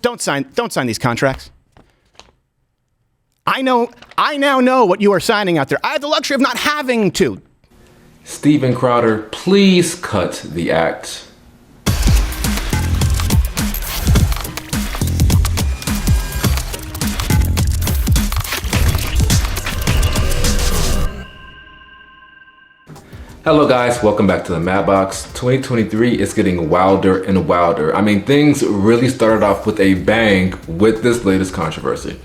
Don't sign these contracts. I now know what you are signing out there. I have the luxury of not having to. Steven Crowder, please cut the act. Hello guys, welcome back to the Mad Box. 2023 is getting wilder and wilder. I mean, things really started off with a bang with this latest controversy.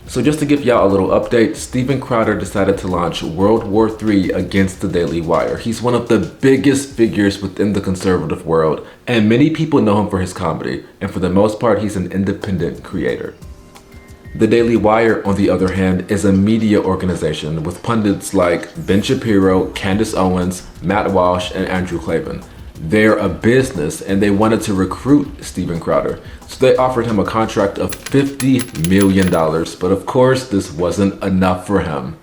So just to give y'all a little update, Steven Crowder decided to launch World War III against the Daily Wire. He's one of the biggest figures within the conservative world, and many people know him for his comedy, and for the most part, he's an independent creator. The Daily Wire, on the other hand, is a media organization with pundits like Ben Shapiro, Candace Owens, Matt Walsh, and Andrew Klavan. They're a business and they wanted to recruit Steven Crowder, so they offered him a contract of $50 million, but of course this wasn't enough for him.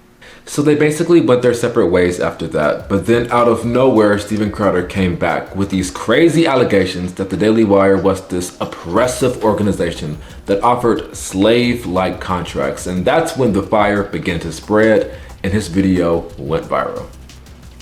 So they basically went their separate ways after that, but then out of nowhere, Steven Crowder came back with these crazy allegations that the Daily Wire was this oppressive organization that offered slave-like contracts, and that's when the fire began to spread and his video went viral.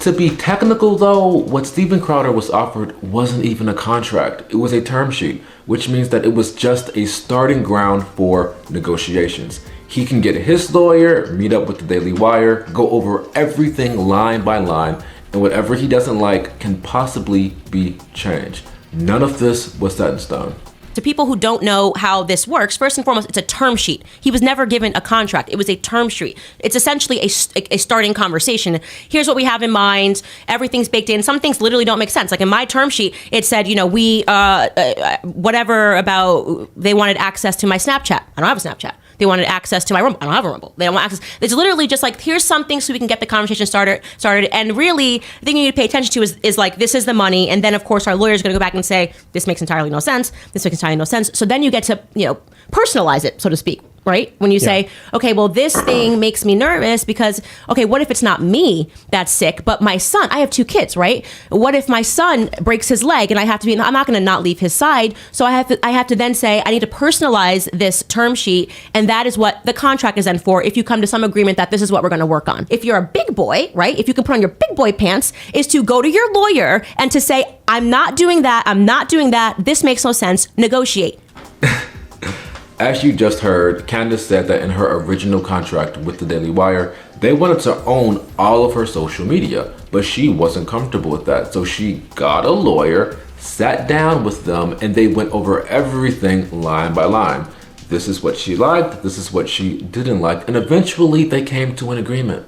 To be technical though, what Steven Crowder was offered wasn't even a contract, it was a term sheet, which means that it was just a starting ground for negotiations. He can get his lawyer, meet up with the Daily Wire, go over everything line by line, and whatever he doesn't like can possibly be changed. None of this was set in stone. To people who don't know how this works, first and foremost, it's a term sheet. He was never given a contract. It was a term sheet. It's essentially a starting conversation. Here's what we have in mind. Everything's baked in. Some things literally don't make sense. Like in my term sheet, it said, whatever about they wanted access to my Snapchat. I don't have a Snapchat. They wanted access to my Rumble. I don't have a Rumble. They don't want access. It's literally just like, here's something so we can get the conversation started. And really, the thing you need to pay attention to is like, this is the money. And then, of course, our lawyer is going to go back and say, this makes entirely no sense. This makes entirely no sense. So then you get to, personalize it, so to speak. Right? When you say, okay, well, this thing makes me nervous because, okay, what if it's not me that's sick, but my son? I have 2 kids, right? What if my son breaks his leg and I'm not going to not leave his side. So I have to then say, I need to personalize this term sheet. And that is what the contract is then for. If you come to some agreement that this is what we're going to work on. If you're a big boy, right? If you can put on your big boy pants, is to go to your lawyer and to say, I'm not doing that. I'm not doing that. This makes no sense. Negotiate. As you just heard, Candace said that in her original contract with the Daily Wire, they wanted to own all of her social media, but she wasn't comfortable with that. So she got a lawyer, sat down with them, and they went over everything line by line. This is what she liked, this is what she didn't like, and eventually they came to an agreement.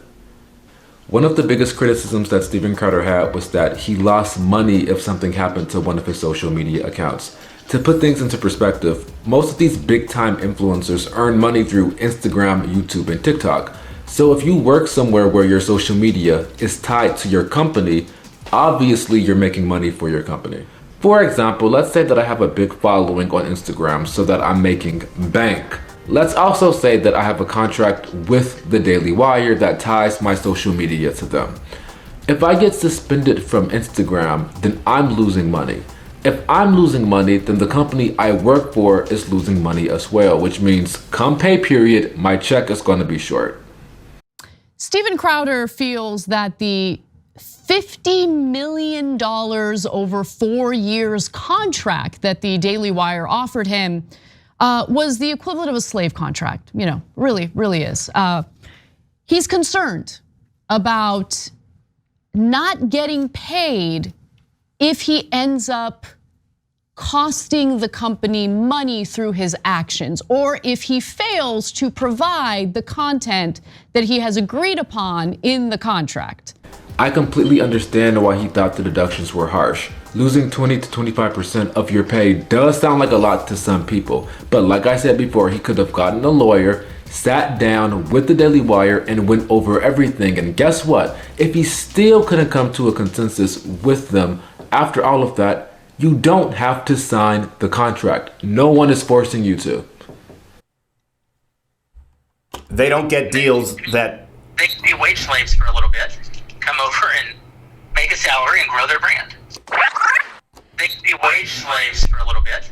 One of the biggest criticisms that Steven Crowder had was that he lost money if something happened to one of his social media accounts. To put things into perspective, most of these big-time influencers earn money through Instagram, YouTube, and TikTok. So if you work somewhere where your social media is tied to your company, obviously you're making money for your company. For example, let's say that I have a big following on Instagram so that I'm making bank. Let's also say that I have a contract with the Daily Wire that ties my social media to them. If I get suspended from Instagram, then I'm losing money. If I'm losing money, then the company I work for is losing money as well, which means come pay period, my check is going to be short. Steven Crowder feels that the $50 million over 4 years contract that the Daily Wire offered him was the equivalent of a slave contract. Really is. He's concerned about not getting paid if he ends up costing the company money through his actions, or if he fails to provide the content that he has agreed upon in the contract. I completely understand why he thought the deductions were harsh. Losing 20 to 25% of your pay does sound like a lot to some people, but like I said before, he could have gotten a lawyer, sat down with the Daily Wire and went over everything, and guess what? If he still couldn't come to a consensus with them, after all of that, you don't have to sign the contract. No one is forcing you to. They don't get deals that... They can be wage slaves for a little bit, come over and make a salary and grow their brand. They can be wage slaves for a little bit.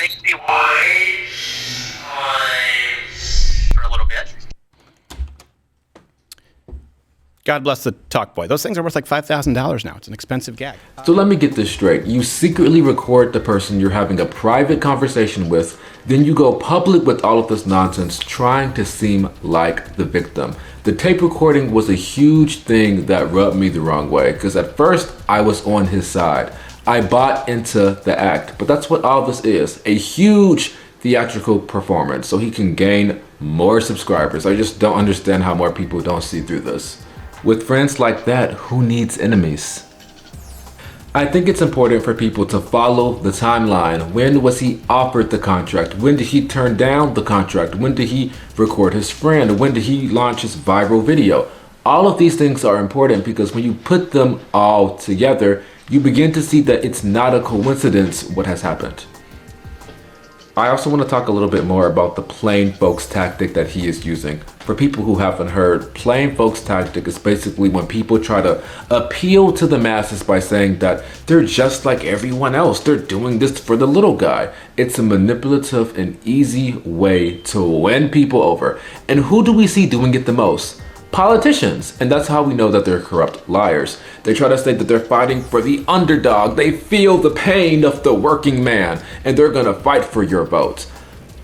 60 wide for a little bit. God bless the talk boy. Those things are worth like $5,000 now. It's an expensive gag. So let me get this straight. You secretly record the person you're having a private conversation with, then you go public with all of this nonsense trying to seem like the victim. The tape recording was a huge thing that rubbed me the wrong way, because at first I was on his side. I bought into the act, but that's what all this is, a huge theatrical performance so he can gain more subscribers. I just don't understand how more people don't see through this. With friends like that, who needs enemies? I think it's important for people to follow the timeline. When was he offered the contract? When did he turn down the contract? When did he record his friend? When did he launch his viral video? All of these things are important because when you put them all together, you begin to see that it's not a coincidence what has happened. I also want to talk a little bit more about the plain folks tactic that he is using. For people who haven't heard, plain folks tactic is basically when people try to appeal to the masses by saying that they're just like everyone else. They're doing this for the little guy. It's a manipulative and easy way to win people over. And who do we see doing it the most? Politicians. And that's how we know that they're corrupt liars. They try to say that they're fighting for the underdog. They feel the pain of the working man and they're gonna fight for your votes.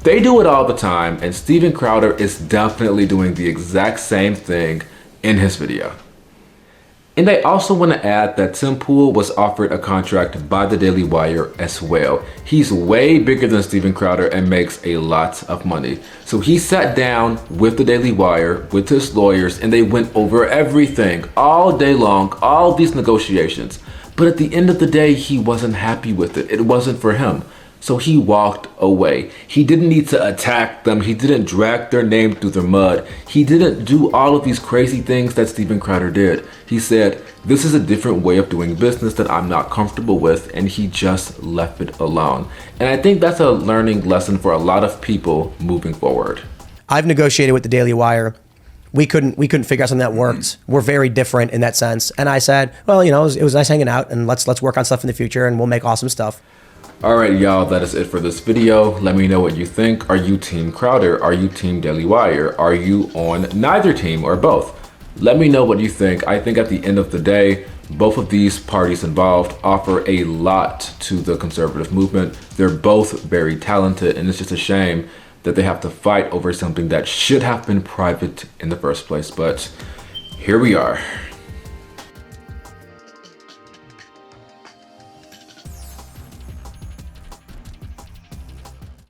They do it all the time, and Steven Crowder is definitely doing the exact same thing in his video. And I also want to add that Tim Pool was offered a contract by the Daily Wire as well. He's way bigger than Steven Crowder and makes a lot of money. So he sat down with the Daily Wire, with his lawyers, and they went over everything all day long, all these negotiations. But at the end of the day, he wasn't happy with it. It wasn't for him. So he walked away. He didn't need to attack them. He didn't drag their name through the mud. He didn't do all of these crazy things that Steven Crowder did. He said, this is a different way of doing business that I'm not comfortable with, and he just left it alone. And I think that's a learning lesson for a lot of people moving forward. I've negotiated with the Daily Wire. We couldn't figure out something that worked. We're very different in that sense. And I said, well, it was nice hanging out, and let's work on stuff in the future, and we'll make awesome stuff. Alright y'all, that is it for this video. Let me know what you think. Are you Team Crowder? Are you Team Daily Wire? Are you on neither team or both? Let me know what you think. I think at the end of the day, both of these parties involved offer a lot to the conservative movement. They're both very talented, and it's just a shame that they have to fight over something that should have been private in the first place. But here we are.